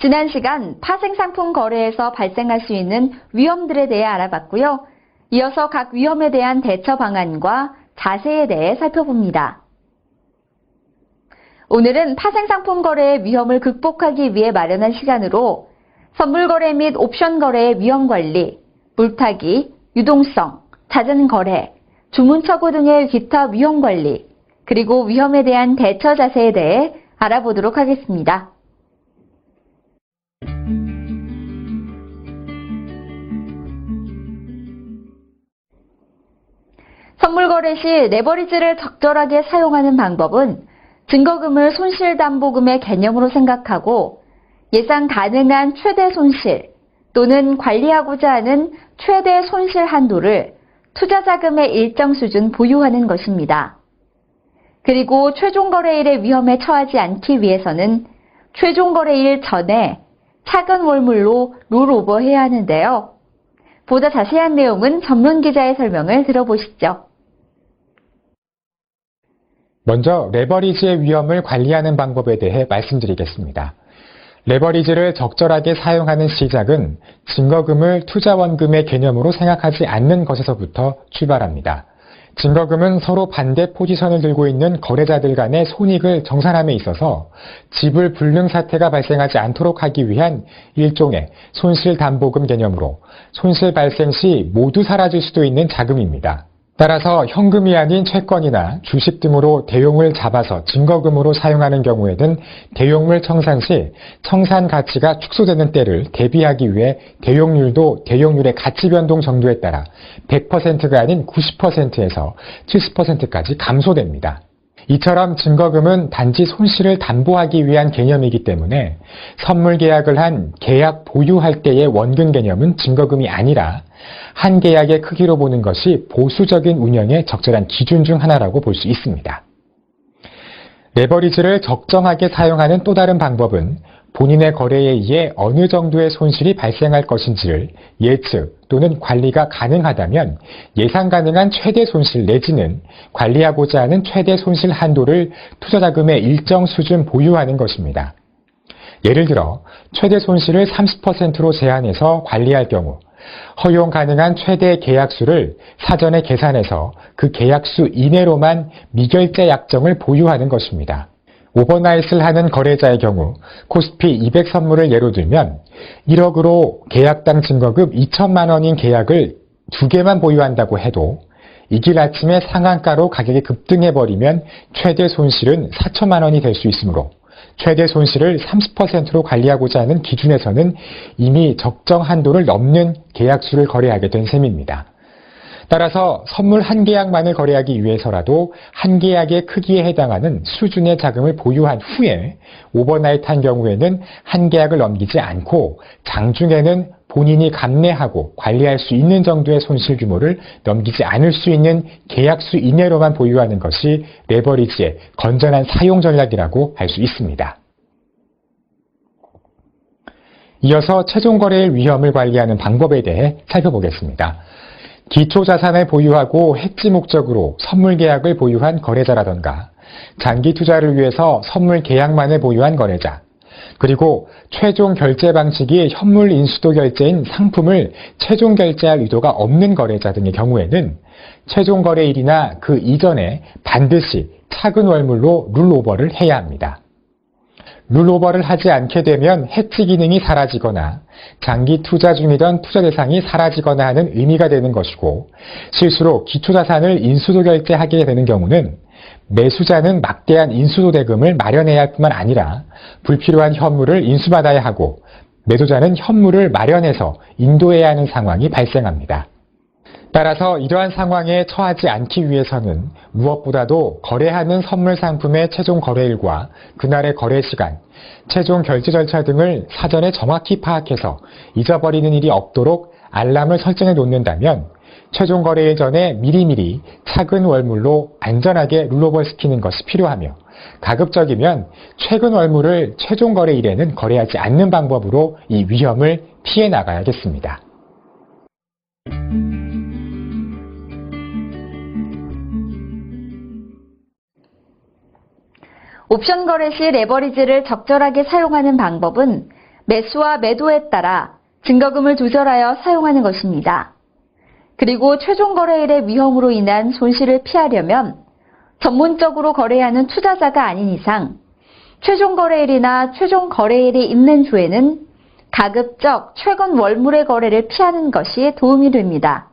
지난 시간 파생상품 거래에서 발생할 수 있는 위험들에 대해 알아봤고요. 이어서 각 위험에 대한 대처 방안과 자세에 대해 살펴봅니다. 오늘은 파생상품 거래의 위험을 극복하기 위해 마련한 시간으로 선물 거래 및 옵션 거래의 위험 관리, 물타기, 유동성, 잦은 거래, 주문처구 등의 기타 위험 관리, 그리고 위험에 대한 대처 자세에 대해 알아보도록 하겠습니다. 선물 거래 시 레버리지를 적절하게 사용하는 방법은 증거금을 손실담보금의 개념으로 생각하고 예상 가능한 최대 손실 또는 관리하고자 하는 최대 손실 한도를 투자자금의 일정 수준 보유하는 것입니다. 그리고 최종 거래일의 위험에 처하지 않기 위해서는 최종 거래일 전에 차근 월물로 롤오버해야 하는데요. 보다 자세한 내용은 전문 기자의 설명을 들어보시죠. 먼저 레버리지의 위험을 관리하는 방법에 대해 말씀드리겠습니다. 레버리지를 적절하게 사용하는 시작은 증거금을 투자원금의 개념으로 생각하지 않는 것에서부터 출발합니다. 증거금은 서로 반대 포지션을 들고 있는 거래자들 간의 손익을 정산함에 있어서 지불 불능 사태가 발생하지 않도록 하기 위한 일종의 손실담보금 개념으로 손실 발생 시 모두 사라질 수도 있는 자금입니다. 따라서 현금이 아닌 채권이나 주식 등으로 대용을 잡아서 증거금으로 사용하는 경우에는 대용물 청산 시 청산 가치가 축소되는 때를 대비하기 위해 대용률도 대용률의 가치 변동 정도에 따라 100%가 아닌 90%에서 70%까지 감소됩니다. 이처럼 증거금은 단지 손실을 담보하기 위한 개념이기 때문에 선물 계약을 한 계약 보유할 때의 원금 개념은 증거금이 아니라 한 계약의 크기로 보는 것이 보수적인 운영의 적절한 기준 중 하나라고 볼 수 있습니다. 레버리지를 적정하게 사용하는 또 다른 방법은 본인의 거래에 의해 어느 정도의 손실이 발생할 것인지를 예측 또는 관리가 가능하다면 예상 가능한 최대 손실 내지는 관리하고자 하는 최대 손실 한도를 투자자금의 일정 수준 보유하는 것입니다. 예를 들어 최대 손실을 30%로 제한해서 관리할 경우 허용 가능한 최대 계약수를 사전에 계산해서 그 계약수 이내로만 미결제 약정을 보유하는 것입니다. 오버나잇을 하는 거래자의 경우 코스피 200 선물을 예로 들면 1억으로 계약당 증거금 2천만 원인 계약을 2개만 보유한다고 해도 이길 아침에 상한가로 가격이 급등해버리면 최대 손실은 4천만 원이 될 수 있으므로 최대 손실을 30%로 관리하고자 하는 기준에서는 이미 적정 한도를 넘는 계약수를 거래하게 된 셈입니다. 따라서 선물 한 계약만을 거래하기 위해서라도 한 계약의 크기에 해당하는 수준의 자금을 보유한 후에 오버나잇 한 경우에는 한 계약을 넘기지 않고 장중에는 본인이 감내하고 관리할 수 있는 정도의 손실 규모를 넘기지 않을 수 있는 계약수 이내로만 보유하는 것이 레버리지의 건전한 사용 전략이라고 할 수 있습니다. 이어서 최종 거래일 위험을 관리하는 방법에 대해 살펴보겠습니다. 기초자산을 보유하고 해지 목적으로 선물 계약을 보유한 거래자라던가 장기 투자를 위해서 선물 계약만을 보유한 거래자, 그리고 최종 결제 방식이 현물 인수도 결제인 상품을 최종 결제할 의도가 없는 거래자 등의 경우에는 최종 거래일이나 그 이전에 반드시 차근 월물로 룰오버를 해야 합니다. 룰오버를 하지 않게 되면 해지 기능이 사라지거나 장기 투자 중이던 투자 대상이 사라지거나 하는 의미가 되는 것이고, 실수로 기초자산을 인수도 결제하게 되는 경우는 매수자는 막대한 인수도 대금을 마련해야 할 뿐만 아니라 불필요한 현물을 인수받아야 하고 매도자는 현물을 마련해서 인도해야 하는 상황이 발생합니다. 따라서 이러한 상황에 처하지 않기 위해서는 무엇보다도 거래하는 선물 상품의 최종 거래일과 그날의 거래 시간, 최종 결제 절차 등을 사전에 정확히 파악해서 잊어버리는 일이 없도록 알람을 설정해 놓는다면 최종 거래일 전에 미리미리 차근 월물로 안전하게 룰오버 시키는 것이 필요하며, 가급적이면 최근 월물을 최종 거래일에는 거래하지 않는 방법으로 이 위험을 피해 나가야겠습니다. 옵션 거래 시 레버리지를 적절하게 사용하는 방법은 매수와 매도에 따라 증거금을 조절하여 사용하는 것입니다. 그리고 최종 거래일의 위험으로 인한 손실을 피하려면 전문적으로 거래하는 투자자가 아닌 이상 최종 거래일이나 최종 거래일이 있는 주에는 가급적 최근 월물의 거래를 피하는 것이 도움이 됩니다.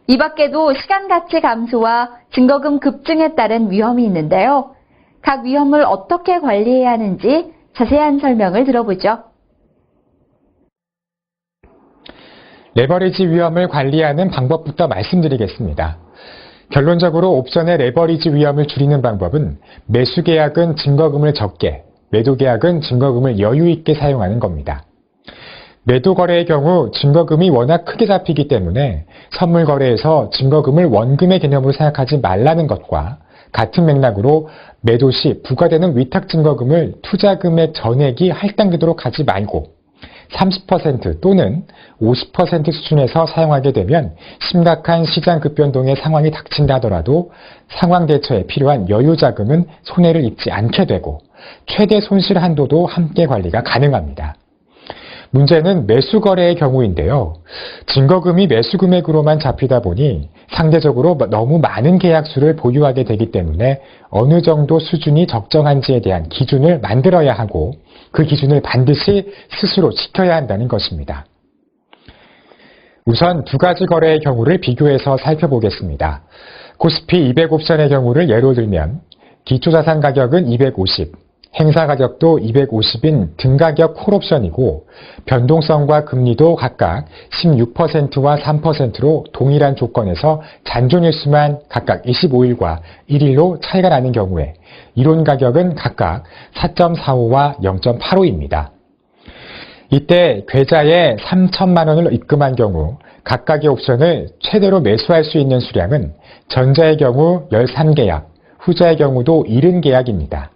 이 밖에도 시간 가치 감소와 증거금 급증에 따른 위험이 있는데요. 각 위험을 어떻게 관리해야 하는지 자세한 설명을 들어보죠. 레버리지 위험을 관리하는 방법부터 말씀드리겠습니다. 결론적으로 옵션의 레버리지 위험을 줄이는 방법은 매수 계약은 증거금을 적게, 매도 계약은 증거금을 여유 있게 사용하는 겁니다. 매도 거래의 경우 증거금이 워낙 크게 잡히기 때문에 선물 거래에서 증거금을 원금의 개념으로 생각하지 말라는 것과 같은 맥락으로 매도 시 부과되는 위탁 증거금을 투자금액 전액이 할당되도록 하지 말고 30% 또는 50% 수준에서 사용하게 되면 심각한 시장 급변동의 상황이 닥친다 하더라도 상황 대처에 필요한 여유 자금은 손해를 입지 않게 되고 최대 손실 한도도 함께 관리가 가능합니다. 문제는 매수 거래의 경우인데요. 증거금이 매수 금액으로만 잡히다 보니 상대적으로 너무 많은 계약수를 보유하게 되기 때문에 어느 정도 수준이 적정한지에 대한 기준을 만들어야 하고 그 기준을 반드시 스스로 지켜야 한다는 것입니다. 우선 두 가지 거래의 경우를 비교해서 살펴보겠습니다. 코스피 200 옵션의 경우를 예로 들면 기초자산 가격은 250, 행사 가격도 250인 등가격 콜옵션이고 변동성과 금리도 각각 16%와 3%로 동일한 조건에서 잔존일수만 각각 25일과 1일로 차이가 나는 경우에 이론 가격은 각각 4.45와 0.85입니다. 이때 계좌에 3천만 원을 입금한 경우 각각의 옵션을 최대로 매수할 수 있는 수량은 전자의 경우 13계약, 후자의 경우도 70계약입니다.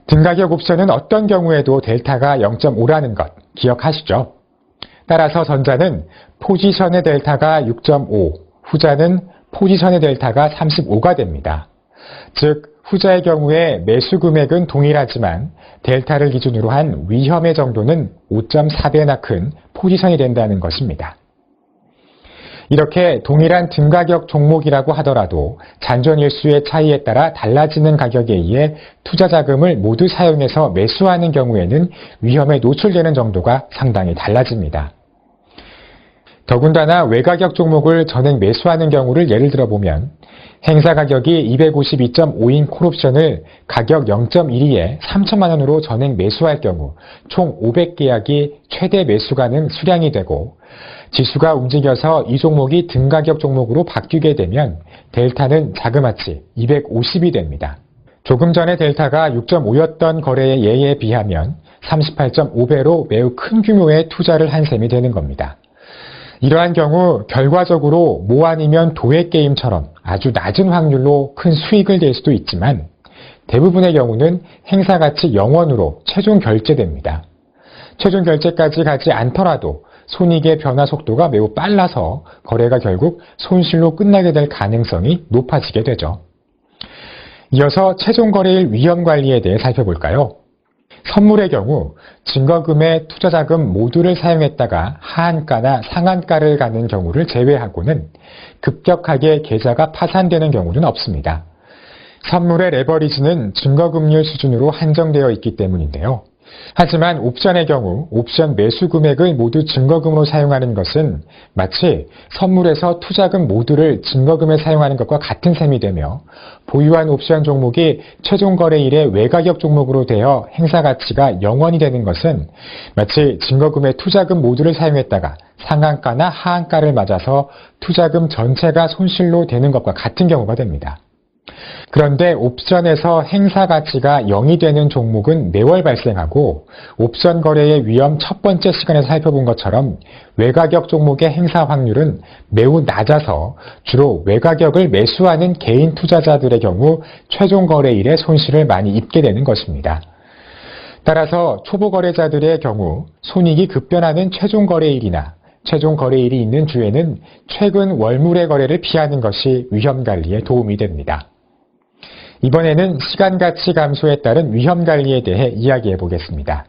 등가격 옵션은 어떤 경우에도 델타가 0.5라는 것 기억하시죠? 따라서 전자는 포지션의 델타가 6.5, 후자는 포지션의 델타가 35가 됩니다. 즉 후자의 경우에 매수 금액은 동일하지만 델타를 기준으로 한 위험의 정도는 5.4배나 큰 포지션이 된다는 것입니다. 이렇게 동일한 등가격 종목이라고 하더라도 잔존일수의 차이에 따라 달라지는 가격에 의해 투자 자금을 모두 사용해서 매수하는 경우에는 위험에 노출되는 정도가 상당히 달라집니다. 더군다나 외가격 종목을 전액 매수하는 경우를 예를 들어보면 행사 가격이 252.5인 콜옵션을 가격 0.12에 3천만 원으로 전액 매수할 경우 총 500계약이 최대 매수 가능 수량이 되고 지수가 움직여서 이 종목이 등가격 종목으로 바뀌게 되면 델타는 자그마치 250이 됩니다. 조금 전에 델타가 6.5였던 거래의 예에 비하면 38.5배로 매우 큰 규모의 투자를 한 셈이 되는 겁니다. 이러한 경우 결과적으로 모 아니면 도의 게임처럼 아주 낮은 확률로 큰 수익을 낼 수도 있지만 대부분의 경우는 행사가치 0원으로 최종 결제됩니다. 최종 결제까지 가지 않더라도 손익의 변화 속도가 매우 빨라서 거래가 결국 손실로 끝나게 될 가능성이 높아지게 되죠. 이어서 최종 거래일 위험 관리에 대해 살펴볼까요? 선물의 경우 증거금의 투자자금 모두를 사용했다가 하한가나 상한가를 가는 경우를 제외하고는 급격하게 계좌가 파산되는 경우는 없습니다. 선물의 레버리지는 증거금률 수준으로 한정되어 있기 때문인데요. 하지만 옵션의 경우 옵션 매수 금액을 모두 증거금으로 사용하는 것은 마치 선물에서 투자금 모두를 증거금에 사용하는 것과 같은 셈이 되며 보유한 옵션 종목이 최종 거래일에 외가격 종목으로 되어 행사 가치가 0원이 되는 것은 마치 증거금의 투자금 모두를 사용했다가 상한가나 하한가를 맞아서 투자금 전체가 손실로 되는 것과 같은 경우가 됩니다. 그런데 옵션에서 행사 가치가 0이 되는 종목은 매월 발생하고 옵션 거래의 위험 첫 번째 시간에 살펴본 것처럼 외가격 종목의 행사 확률은 매우 낮아서 주로 외가격을 매수하는 개인 투자자들의 경우 최종 거래일에 손실을 많이 입게 되는 것입니다. 따라서 초보 거래자들의 경우 손익이 급변하는 최종 거래일이나 최종 거래일이 있는 주에는 최근 월물의 거래를 피하는 것이 위험 관리에 도움이 됩니다. 이번에는 시간 가치 감소에 따른 위험 관리에 대해 이야기해 보겠습니다.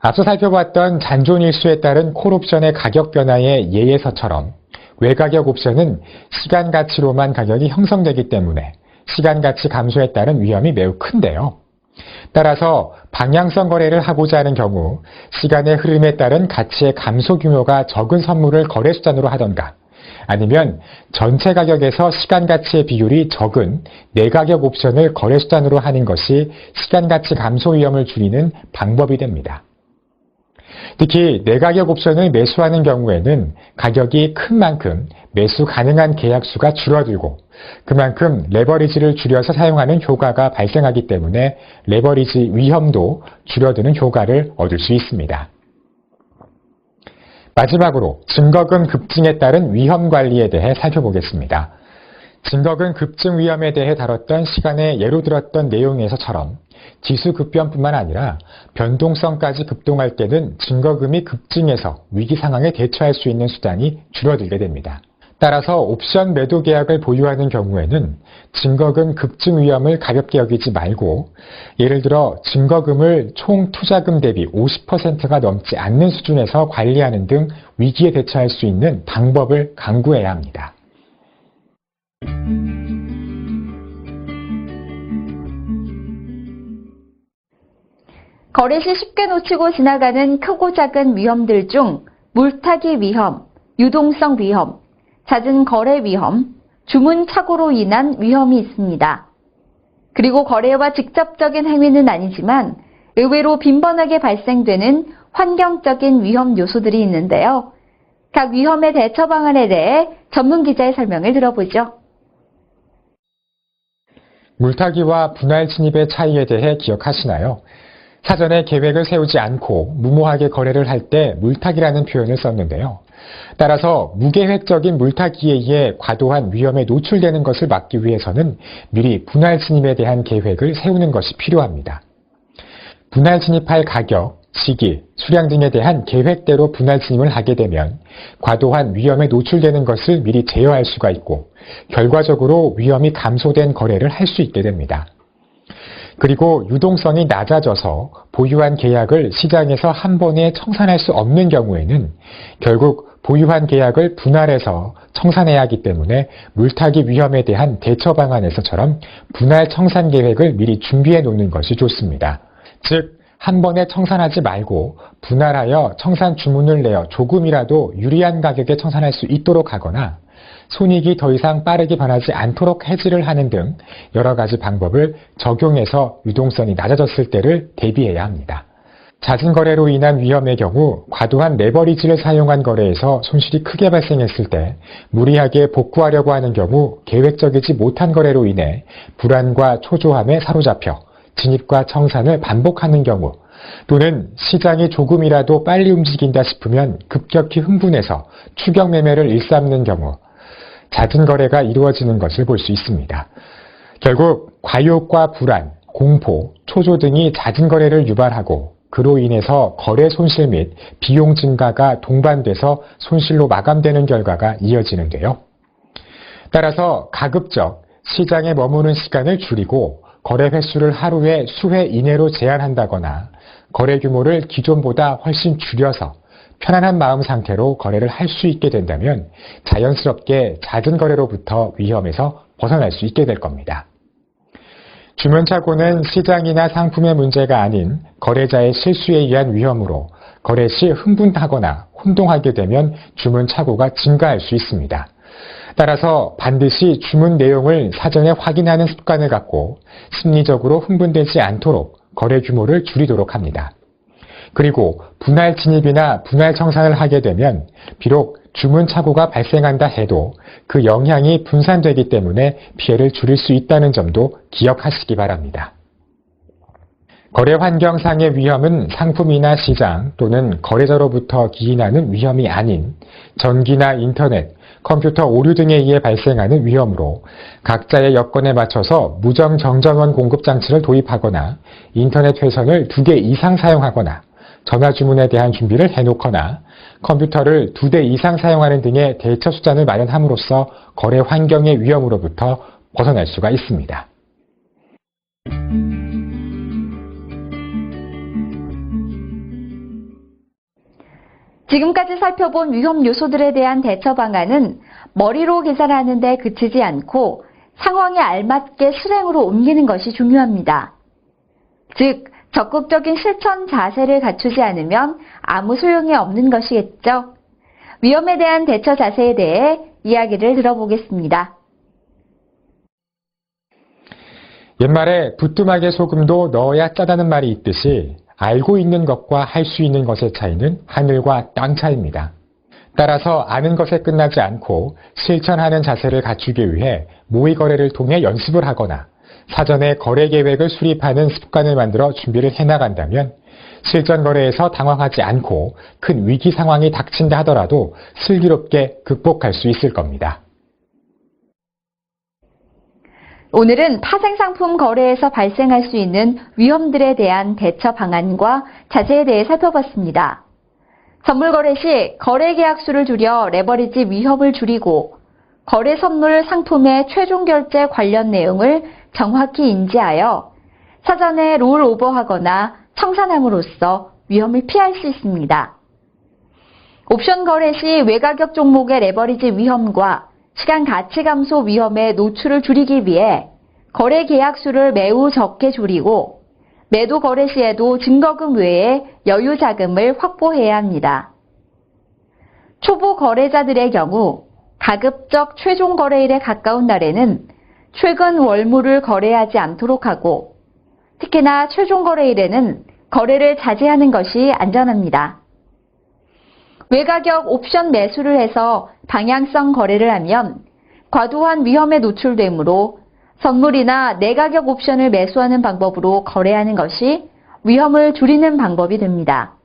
앞서 살펴봤던 잔존일수에 따른 콜옵션의 가격 변화의 예에서처럼 외가격 옵션은 시간 가치로만 가격이 형성되기 때문에 시간 가치 감소에 따른 위험이 매우 큰데요. 따라서 방향성 거래를 하고자 하는 경우 시간의 흐름에 따른 가치의 감소 규모가 적은 선물을 거래 수단으로 하던가 아니면 전체 가격에서 시간 가치의 비율이 적은 내가격 옵션을 거래 수단으로 하는 것이 시간 가치 감소 위험을 줄이는 방법이 됩니다. 특히 내가격 옵션을 매수하는 경우에는 가격이 큰 만큼 매수 가능한 계약수가 줄어들고 그만큼 레버리지를 줄여서 사용하는 효과가 발생하기 때문에 레버리지 위험도 줄어드는 효과를 얻을 수 있습니다. 마지막으로 증거금 급증에 따른 위험 관리에 대해 살펴보겠습니다. 증거금 급증 위험에 대해 다뤘던 시간에 예로 들었던 내용에서처럼 지수 급변뿐만 아니라 변동성까지 급동할 때는 증거금이 급증해서 위기 상황에 대처할 수 있는 수단이 줄어들게 됩니다. 따라서 옵션 매도 계약을 보유하는 경우에는 증거금 급증 위험을 가볍게 여기지 말고 예를 들어 증거금을 총 투자금 대비 50%가 넘지 않는 수준에서 관리하는 등 위기에 대처할 수 있는 방법을 강구해야 합니다. 거래 시 쉽게 놓치고 지나가는 크고 작은 위험들 중 물타기 위험, 유동성 위험, 잦은 거래 위험, 주문 착오로 인한 위험이 있습니다. 그리고 거래와 직접적인 행위는 아니지만 의외로 빈번하게 발생되는 환경적인 위험 요소들이 있는데요. 각 위험의 대처 방안에 대해 전문 기자의 설명을 들어보죠. 물타기와 분할 진입의 차이에 대해 기억하시나요? 사전에 계획을 세우지 않고 무모하게 거래를 할 때 물타기라는 표현을 썼는데요. 따라서 무계획적인 물타기에 의해 과도한 위험에 노출되는 것을 막기 위해서는 미리 분할 진입에 대한 계획을 세우는 것이 필요합니다. 분할 진입할 가격, 시기, 수량 등에 대한 계획대로 분할 진입을 하게 되면 과도한 위험에 노출되는 것을 미리 제어할 수가 있고 결과적으로 위험이 감소된 거래를 할 수 있게 됩니다. 그리고 유동성이 낮아져서 보유한 계약을 시장에서 한 번에 청산할 수 없는 경우에는 결국 보유한 계약을 분할해서 청산해야 하기 때문에 물타기 위험에 대한 대처 방안에서처럼 분할 청산 계획을 미리 준비해 놓는 것이 좋습니다. 즉, 한 번에 청산하지 말고 분할하여 청산 주문을 내어 조금이라도 유리한 가격에 청산할 수 있도록 하거나 손익이 더 이상 빠르게 변하지 않도록 해지를 하는 등 여러 가지 방법을 적용해서 유동성이 낮아졌을 때를 대비해야 합니다. 잦은 거래로 인한 위험의 경우 과도한 레버리지를 사용한 거래에서 손실이 크게 발생했을 때 무리하게 복구하려고 하는 경우 계획적이지 못한 거래로 인해 불안과 초조함에 사로잡혀 진입과 청산을 반복하는 경우 또는 시장이 조금이라도 빨리 움직인다 싶으면 급격히 흥분해서 추격 매매를 일삼는 경우 잦은 거래가 이루어지는 것을 볼 수 있습니다. 결국 과욕과 불안, 공포, 초조 등이 잦은 거래를 유발하고 그로 인해서 거래 손실 및 비용 증가가 동반돼서 손실로 마감되는 결과가 이어지는데요. 따라서 가급적 시장에 머무는 시간을 줄이고 거래 횟수를 하루에 수회 이내로 제한한다거나 거래 규모를 기존보다 훨씬 줄여서 편안한 마음 상태로 거래를 할 수 있게 된다면 자연스럽게 잦은 거래로부터 위험에서 벗어날 수 있게 될 겁니다. 주문착오는 시장이나 상품의 문제가 아닌 거래자의 실수에 의한 위험으로 거래 시 흥분하거나 혼동하게 되면 주문착오가 증가할 수 있습니다. 따라서 반드시 주문 내용을 사전에 확인하는 습관을 갖고 심리적으로 흥분되지 않도록 거래 규모를 줄이도록 합니다. 그리고 분할 진입이나 분할 청산을 하게 되면 비록 주문 착오가 발생한다 해도 그 영향이 분산되기 때문에 피해를 줄일 수 있다는 점도 기억하시기 바랍니다. 거래 환경상의 위험은 상품이나 시장 또는 거래자로부터 기인하는 위험이 아닌 전기나 인터넷, 컴퓨터 오류 등에 의해 발생하는 위험으로 각자의 여건에 맞춰서 무정 정전원 공급 장치를 도입하거나 인터넷 회선을 2개 이상 사용하거나 전화 주문에 대한 준비를 해놓거나 컴퓨터를 2대 이상 사용하는 등의 대처 수단을 마련함으로써 거래 환경의 위험으로부터 벗어날 수가 있습니다. 지금까지 살펴본 위험 요소들에 대한 대처 방안은 머리로 계산하는 데 그치지 않고 상황에 알맞게 실행으로 옮기는 것이 중요합니다. 즉, 적극적인 실천 자세를 갖추지 않으면 아무 소용이 없는 것이겠죠. 위험에 대한 대처 자세에 대해 이야기를 들어보겠습니다. 옛말에 부뚜막에 소금도 넣어야 짜다는 말이 있듯이 알고 있는 것과 할 수 있는 것의 차이는 하늘과 땅 차이입니다. 따라서 아는 것에 끝나지 않고 실천하는 자세를 갖추기 위해 모의 거래를 통해 연습을 하거나 사전에 거래 계획을 수립하는 습관을 만들어 준비를 해나간다면 실전 거래에서 당황하지 않고 큰 위기 상황이 닥친다 하더라도 슬기롭게 극복할 수 있을 겁니다. 오늘은 파생상품 거래에서 발생할 수 있는 위험들에 대한 대처 방안과 자세에 대해 살펴봤습니다. 선물 거래 시 거래 계약수를 줄여 레버리지 위협을 줄이고 거래 선물 상품의 최종 결제 관련 내용을 정확히 인지하여 사전에 롤 오버하거나 청산함으로써 위험을 피할 수 있습니다. 옵션 거래 시 외가격 종목의 레버리지 위험과 시간 가치 감소 위험의 노출을 줄이기 위해 거래 계약수를 매우 적게 줄이고 매도 거래 시에도 증거금 외에 여유 자금을 확보해야 합니다. 초보 거래자들의 경우 가급적 최종 거래일에 가까운 날에는 최근 월물을 거래하지 않도록 하고 특히나 최종 거래일에는 거래를 자제하는 것이 안전합니다. 외가격 옵션 매수를 해서 방향성 거래를 하면 과도한 위험에 노출되므로 선물이나 내가격 옵션을 매수하는 방법으로 거래하는 것이 위험을 줄이는 방법이 됩니다.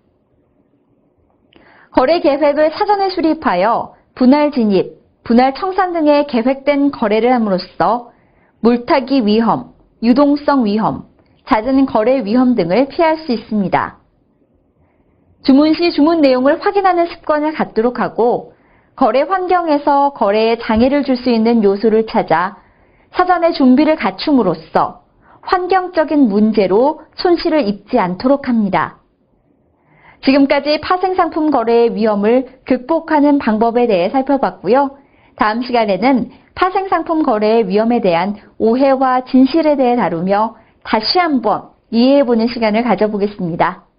거래 계획을 사전에 수립하여 분할 진입, 분할 청산 등의 계획된 거래를 함으로써 물타기 위험, 유동성 위험, 잦은 거래 위험 등을 피할 수 있습니다. 주문 시 주문 내용을 확인하는 습관을 갖도록 하고 거래 환경에서 거래에 장애를 줄 수 있는 요소를 찾아 사전에 준비를 갖춤으로써 환경적인 문제로 손실을 입지 않도록 합니다. 지금까지 파생상품 거래의 위험을 극복하는 방법에 대해 살펴봤고요. 다음 시간에는 파생상품 거래의 위험에 대한 오해와 진실에 대해 다루며 다시 한번 이해해보는 시간을 가져보겠습니다.